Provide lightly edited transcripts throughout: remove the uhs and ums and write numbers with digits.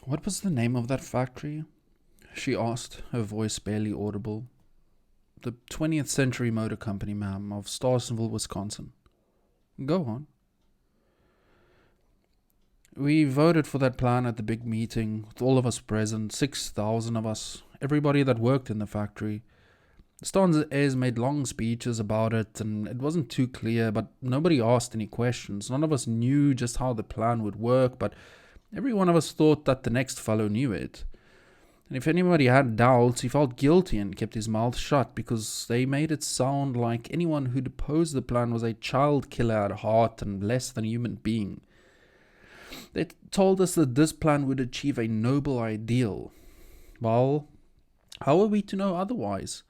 What was the name of that factory? She asked, her voice barely audible. The 20th Century Motor Company, ma'am, of Starsonville, Wisconsin. Go on. We voted for that plan at the big meeting, with all of us present, 6,000 of us, everybody that worked in the factory. Stan's heirs made long speeches about it, and it wasn't too clear, but nobody asked any questions. None of us knew just how the plan would work, but every one of us thought that the next fellow knew it. And if anybody had doubts, he felt guilty and kept his mouth shut because they made it sound like anyone who'd opposed the plan was a child killer at heart and less than a human being. They told us that this plan would achieve a noble ideal. Well, how are we to know otherwise?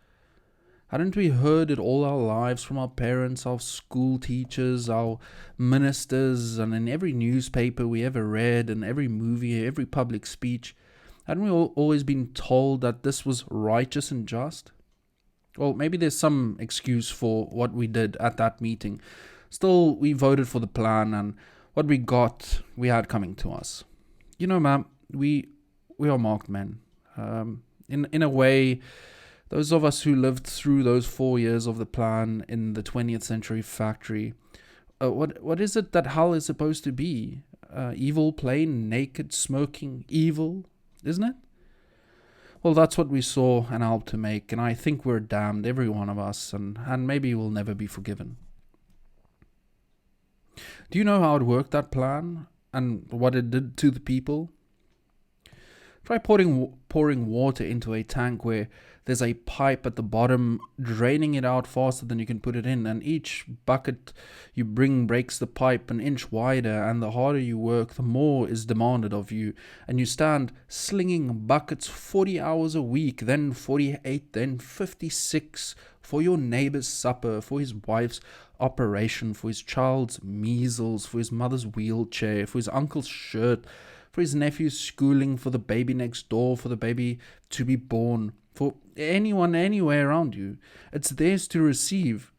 Hadn't we heard it all our lives from our parents, our school teachers, our ministers, and in every newspaper we ever read, and every movie, every public speech? Hadn't we always been told that this was righteous and just? Well, maybe there's some excuse for what we did at that meeting. Still, we voted for the plan, and what we got, we had coming to us. You know, ma'am, we are marked men. In a way, those of us who lived through those 4 years of the plan in the 20th century factory, what is it that hell is supposed to be? Evil, plain, naked, smoking, evil, isn't it? Well, that's what we saw and helped to make, and I think we're damned, every one of us, and maybe we'll never be forgiven. Do you know how it worked, that plan, and what it did to the people? Try pouring water into a tank where there's a pipe at the bottom, draining it out faster than you can put it in, and each bucket you bring breaks the pipe an inch wider, and the harder you work, the more is demanded of you, and you stand slinging buckets 40 hours a week, then 48, then 56, for your neighbor's supper, for his wife's operation, for his child's measles, for his mother's wheelchair, for his uncle's shirt, for his nephew's schooling, for the baby next door, for the baby to be born, for anyone anywhere around you. It's theirs to receive.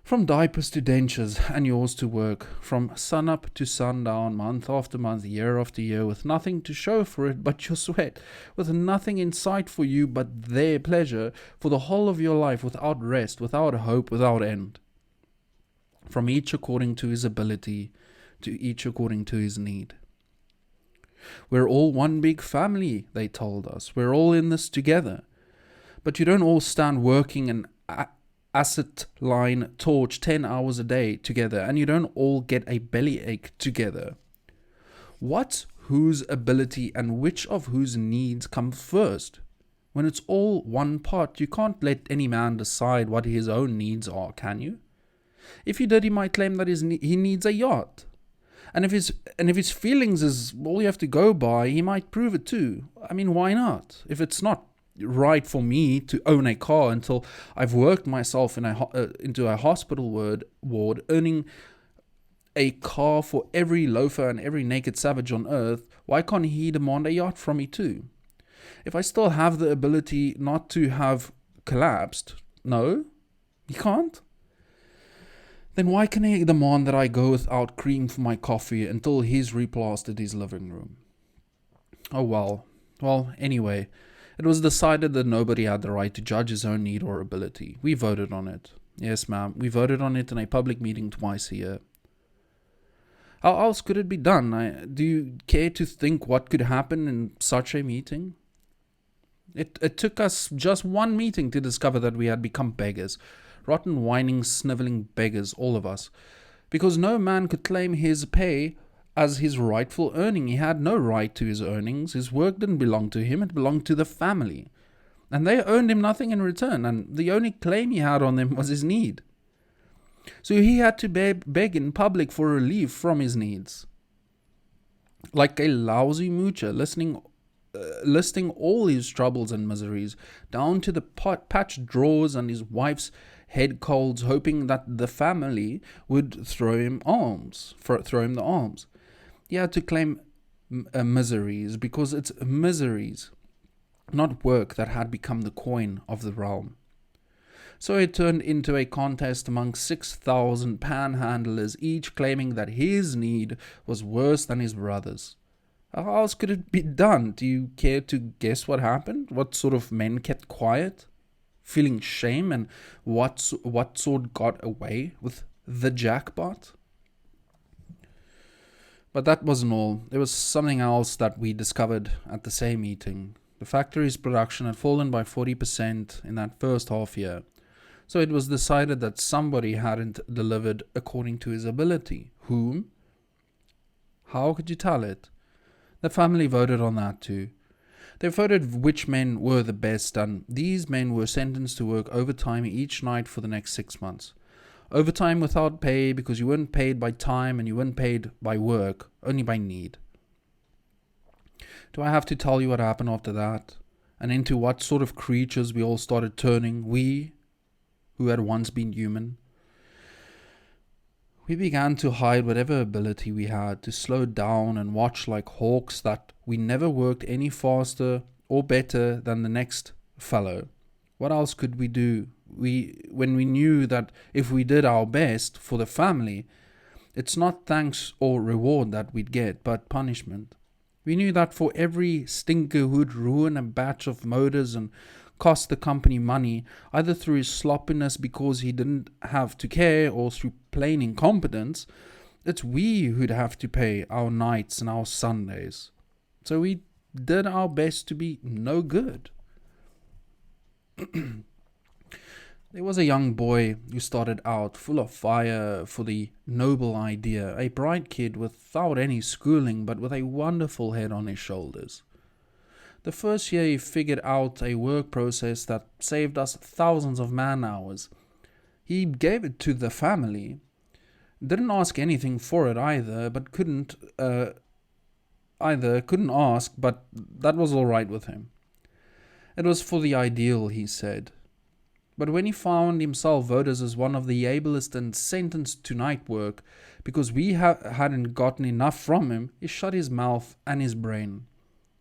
From diapers to dentures, and yours to work, from sunup to sundown, month after month, year after year, with nothing to show for it but your sweat, with nothing in sight for you but their pleasure, for the whole of your life, without rest, without hope, without end. From each according to his ability, to each according to his need. We're all one big family, they told us. We're all in this together. But you don't all stand working an acetylene torch 10 hours a day together, and you don't all get a bellyache together. What's whose ability and which of whose needs come first? When it's all one pot, you can't let any man decide what his own needs are, can you? If you did, he might claim that he needs a yacht. And if his feelings is all you have to go by, he might prove it too. I mean, why not? If it's not right for me to own a car until I've worked myself into a hospital ward, earning a car for every loafer and every naked savage on earth, why can't he demand a yacht from me too? If I still have the ability not to have collapsed, no, he can't. Then why can he demand that I go without cream for my coffee until he's replastered his living room? Oh well. Well, anyway, it was decided that nobody had the right to judge his own need or ability. We voted on it. Yes, ma'am, we voted on it in a public meeting twice a year. How else could it be done? Do you care to think what could happen in such a meeting? It took us just one meeting to discover that we had become beggars. Rotten, whining, snivelling beggars, all of us. Because no man could claim his pay as his rightful earning. He had no right to his earnings. His work didn't belong to him. It belonged to the family. And they earned him nothing in return. And the only claim he had on them was his need. So he had to beg in public for relief from his needs. Like a lousy moocher, listing all his troubles and miseries, down to the patched drawers and his wife's head colds, hoping that the family would throw him the alms. He had to claim miseries because it's miseries, not work, that had become the coin of the realm. So it turned into a contest among 6,000 panhandlers, each claiming that his need was worse than his brother's. How else could it be done? Do you care to guess what happened? What sort of men kept quiet, feeling shame, and what sort got away with the jackpot? But that wasn't all. There was something else that we discovered at the same meeting. The factory's production had fallen by 40% in that first half year. So it was decided that somebody hadn't delivered according to his ability. Whom? How could you tell it? The family voted on that too. They voted which men were the best, and these men were sentenced to work overtime each night for the next 6 months. Overtime without pay, because you weren't paid by time and you weren't paid by work, only by need. Do I have to tell you what happened after that? And into what sort of creatures we all started turning, we who had once been human? We began to hide whatever ability we had, to slow down and watch like hawks that we never worked any faster or better than the next fellow. What else could we do? When we knew that if we did our best for the family, it's not thanks or reward that we'd get, but punishment. We knew that for every stinker who'd ruin a batch of motors and cost the company money, either through his sloppiness because he didn't have to care or through plain incompetence, it's we who'd have to pay our nights and our Sundays. So we did our best to be no good. There was a young boy who started out full of fire for the noble idea, a bright kid without any schooling but with a wonderful head on his shoulders. The first year he figured out a work process that saved us thousands of man hours. He gave it to the family. Didn't ask anything for it either, but couldn't ask, but that was all right with him. It was for the ideal, he said. But when he found himself voted as one of the ablest and sentenced to night work because we hadn't gotten enough from him, he shut his mouth and his brain.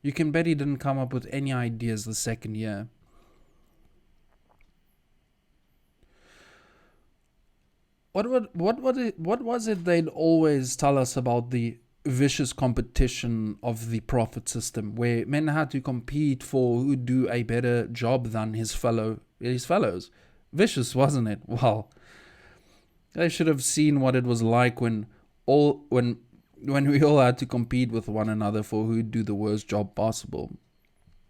You can bet he didn't come up with any ideas the second year. What was it they'd always tell us about the vicious competition of the profit system, where men had to compete for who'd do a better job than his fellows? Vicious, wasn't it? Well, they should have seen what it was like when we all had to compete with one another for who'd do the worst job possible.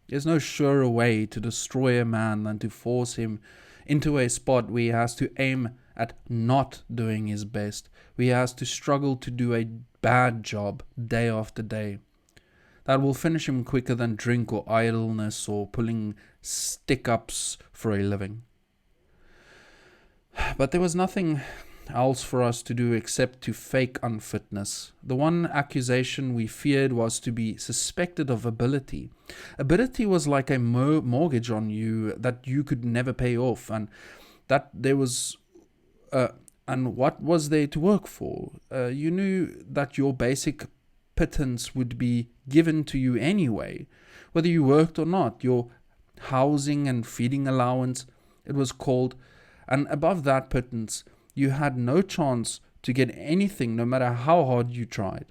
There's no surer way to destroy a man than to force him into a spot where he has to aim at not doing his best, where he has to struggle to do a bad job day after day. That will finish him quicker than drink or idleness or pulling stick-ups for a living. But there was nothing else for us to do except to fake unfitness. The one accusation we feared was to be suspected of ability. Ability was like a mortgage on you that you could never pay off, and that there was and what was there to work for? You knew that your basic pittance would be given to you anyway, whether you worked or not. Your housing and feeding allowance, it was called, and above that pittance, you had no chance to get anything no matter how hard you tried.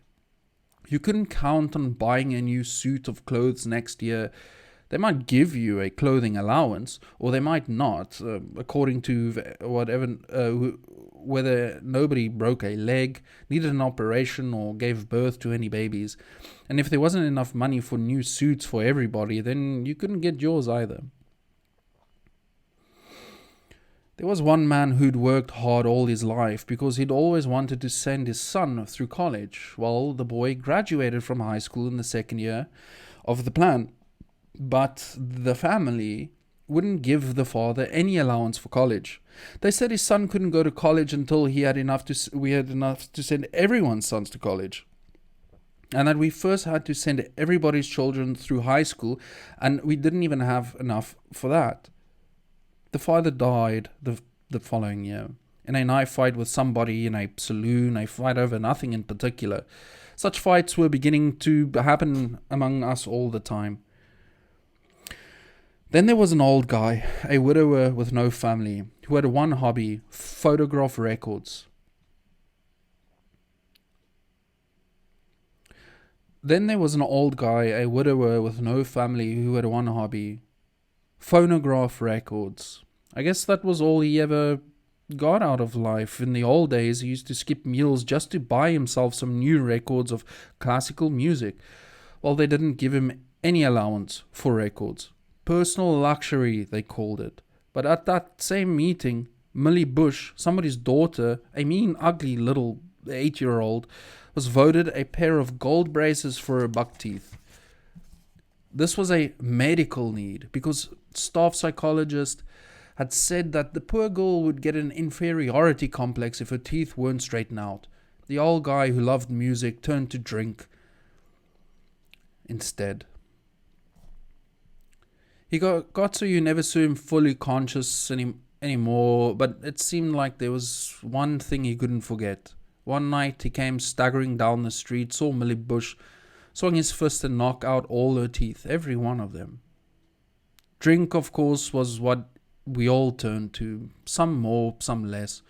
You couldn't count on buying a new suit of clothes next year. They might give you a clothing allowance, or they might not, according to whether nobody broke a leg, needed an operation, or gave birth to any babies. And if there wasn't enough money for new suits for everybody, then you couldn't get yours either. There was one man who'd worked hard all his life because he'd always wanted to send his son through college. Well, the boy graduated from high school in the second year of the plan, but the family wouldn't give the father any allowance for college. They said his son couldn't go to college until we had enough to send everyone's sons to college. And that we first had to send everybody's children through high school, and we didn't even have enough for that. The father died the following year in a knife fight with somebody in a saloon, a fight over nothing in particular. Such fights were beginning to happen among us all the time. Then there was an old guy, a widower with no family, who had one hobby: photograph records. Then there was an old guy, a widower with no family, who had one hobby: phonograph records. I guess that was all he ever got out of life. In the old days, he used to skip meals just to buy himself some new records of classical music. Well, they didn't give him any allowance for records. Personal luxury, they called it. But at that same meeting, Millie Bush, somebody's daughter, a mean, ugly little 8-year-old, was voted a pair of gold braces for her buck teeth. This was a medical need because staff psychologist had said that the poor girl would get an inferiority complex if her teeth weren't straightened out. The old guy who loved music turned to drink instead. He got so you never saw him fully conscious anymore, but it seemed like there was one thing he couldn't forget. One night he came staggering down the street, saw Millie Bush, swung his fist and knocked out all her teeth, every one of them. Drink, of course, was what we all turned to, some more, some less.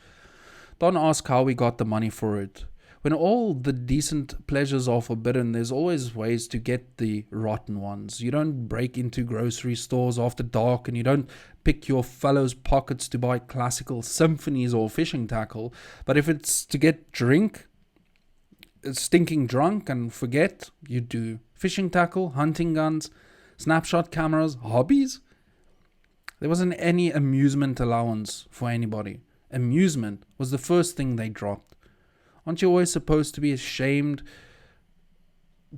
Don't ask how we got the money for it. When all the decent pleasures are forbidden, there's always ways to get the rotten ones. You don't break into grocery stores after dark, and you don't pick your fellows' pockets to buy classical symphonies or fishing tackle. But if it's to get stinking drunk and forget, you do. Fishing tackle, hunting guns, snapshot cameras, hobbies? There wasn't any amusement allowance for anybody. Amusement was the first thing they dropped. Aren't you always supposed to be ashamed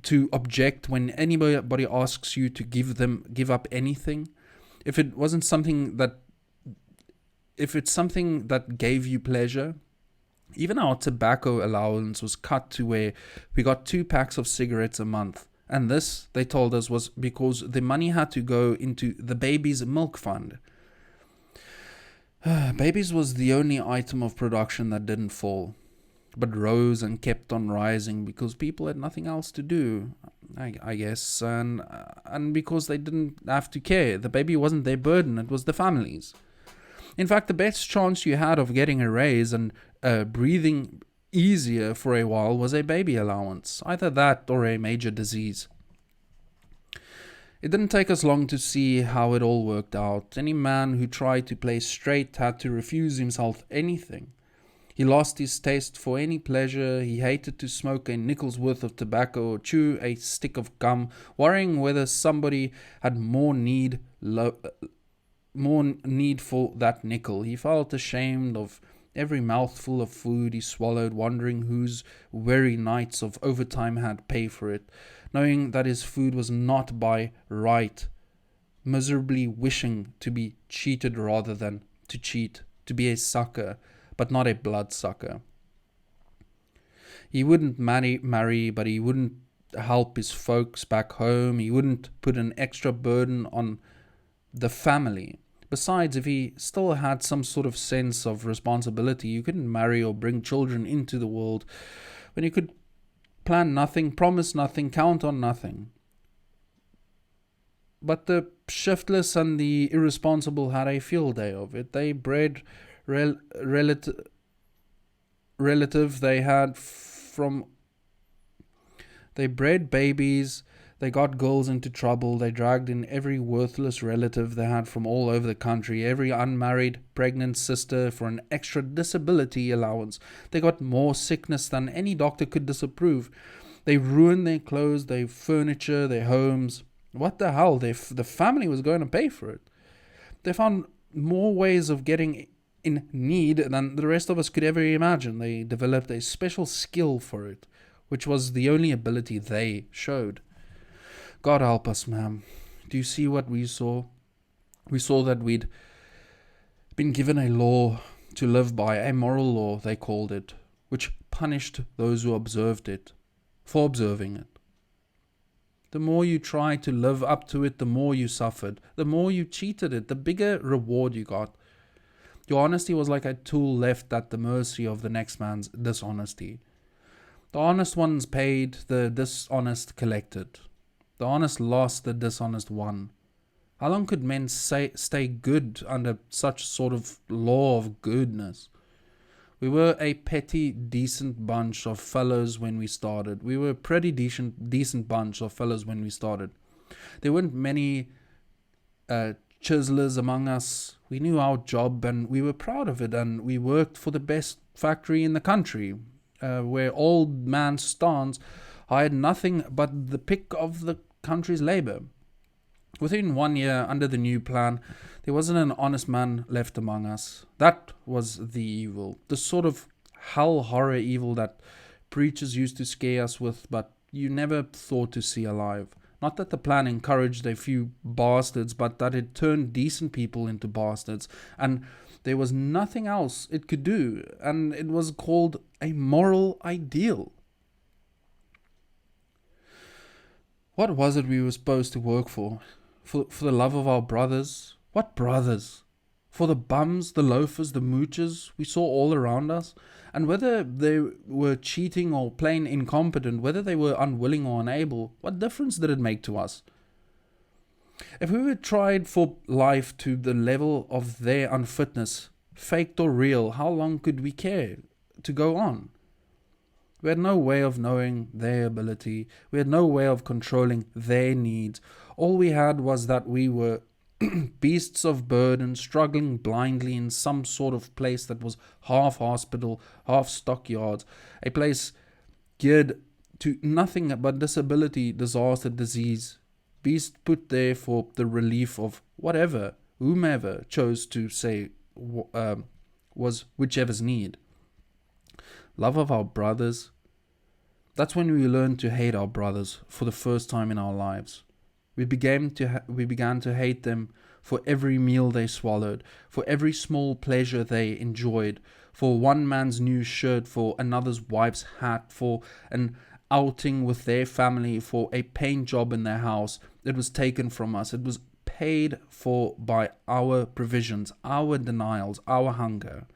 to object when anybody asks you to give up anything? If it's something that gave you pleasure, even our tobacco allowance was cut to where we got 2 packs of cigarettes a month. And this, they told us, was because the money had to go into the baby's milk fund. Babies was the only item of production that didn't fall, but rose and kept on rising because people had nothing else to do, I guess, and because they didn't have to care. The baby wasn't their burden, it was the family's. In fact, the best chance you had of getting a raise and breathing easier for a while was a baby allowance, either that or a major disease. It didn't take us long to see how it all worked out. Any man who tried to play straight had to refuse himself anything. He lost his taste for any pleasure. He hated to smoke a nickel's worth of tobacco or chew a stick of gum, worrying whether somebody had more need for that nickel. He felt ashamed of every mouthful of food he swallowed, wondering whose weary nights of overtime had paid for it, knowing that his food was not by right, miserably wishing to be cheated rather than to cheat, to be a sucker, but not a bloodsucker. He wouldn't marry, but he wouldn't help his folks back home. He wouldn't put an extra burden on the family. Besides, if he still had some sort of sense of responsibility, you couldn't marry or bring children into the world when you could plan nothing, promise nothing, count on nothing. But the shiftless and the irresponsible had a field day of it. They bred relative they had from. They bred babies. They got girls into trouble. They dragged in every worthless relative they had from all over the country, every unmarried pregnant sister for an extra disability allowance. They got more sickness than any doctor could disapprove. They ruined their clothes, their furniture, their homes. What the hell? The family was going to pay for it. They found more ways of getting in need than the rest of us could ever imagine. They developed a special skill for it, which was the only ability they showed. God help us, ma'am. Do you see what we saw? We saw that we'd been given a law to live by, a moral law, they called it, which punished those who observed it for observing it. The more you tried to live up to it, the more you suffered. The more you cheated it, the bigger reward you got. Your honesty was like a tool left at the mercy of the next man's dishonesty. The honest ones paid, the dishonest collected. The honest lost, the dishonest won. How long could men stay good under such sort of law of goodness? We were a petty, decent bunch of fellows when we started. We were a pretty decent bunch of fellows when we started. There weren't many chiselers among us. We knew our job and we were proud of it, and we worked for the best factory in the country, where old man Stans hired nothing but the pick of the country's labour. Within 1 year, under the new plan, there wasn't an honest man left among us. That was the evil, the sort of hell horror evil that preachers used to scare us with, but you never thought to see alive. Not that the plan encouraged a few bastards, but that it turned decent people into bastards, and there was nothing else it could do, and it was called a moral ideal. What was it we were supposed to work for? For the love of our brothers? What brothers? For the bums, the loafers, the moochers we saw all around us? And whether they were cheating or plain incompetent, whether they were unwilling or unable, what difference did it make to us? If we were tried for life to the level of their unfitness, faked or real, how long could we care to go on? We had no way of knowing their ability. We had no way of controlling their needs. All we had was that we were beasts of burden, struggling blindly in some sort of place that was half hospital, half stockyards, a place geared to nothing but disability, disaster, disease. Beasts put there for the relief of whatever, whomever chose to say was whichever's need. Love of our brothers. That's when we learned to hate our brothers for the first time in our lives. We began to hate them for every meal they swallowed, for every small pleasure they enjoyed, for one man's new shirt, for another's wife's hat, for an outing with their family, for a paint job in their house. It was taken from us. It was paid for by our provisions, our denials, our hunger.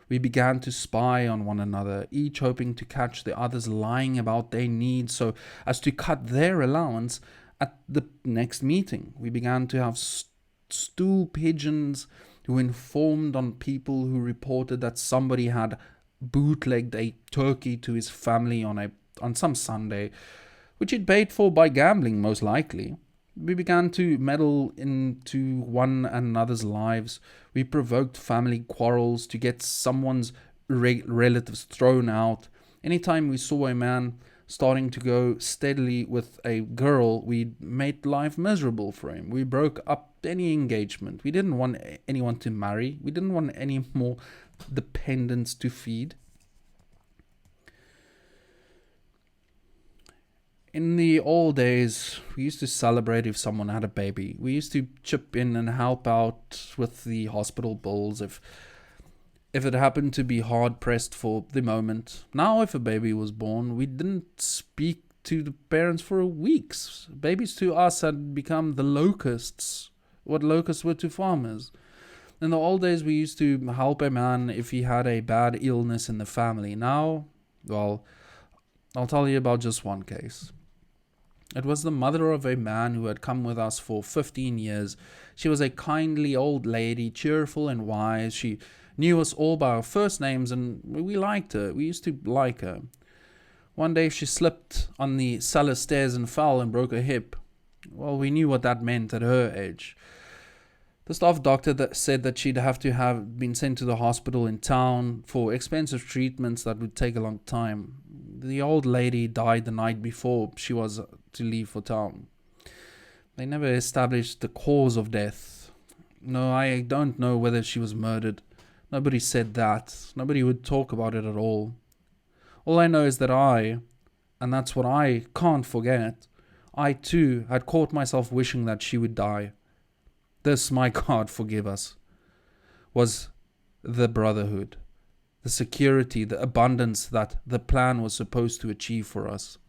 We began to spy on one another, each hoping to catch the others lying about their needs so as to cut their allowance at the next meeting. We began to have stool pigeons who informed on people who reported that somebody had bootlegged a turkey to his family on some Sunday, which he'd paid for by gambling, most likely. We began to meddle into one another's lives. We provoked family quarrels to get someone's relatives thrown out. Anytime we saw a man starting to go steadily with a girl, we made life miserable for him. We broke up any engagement. We didn't want anyone to marry. We didn't want any more dependents to feed. In the old days, we used to celebrate if someone had a baby. We used to chip in and help out with the hospital bills if it happened to be hard pressed for the moment. Now, if a baby was born, we didn't speak to the parents for weeks. Babies to us had become the locusts, what locusts were to farmers. In the old days, we used to help a man if he had a bad illness in the family. Now, well, I'll tell you about just one case. It was the mother of a man who had come with us for 15 years. She was a kindly old lady, cheerful and wise. She knew us all by our first names, and we liked her. We used to like her. One day she slipped on the cellar stairs and fell and broke her hip. Well, we knew what that meant at her age. The staff doctor said that she'd have to have been sent to the hospital in town for expensive treatments that would take a long time. The old lady died the night before she was to leave for town. They never established the cause of death. No, I don't know whether she was murdered. Nobody said that. Nobody would talk about it at all. All I know is that and that's what I can't forget, I too had caught myself wishing that she would die. This, my God forgive us, was the brotherhood, the security, the abundance that the plan was supposed to achieve for us.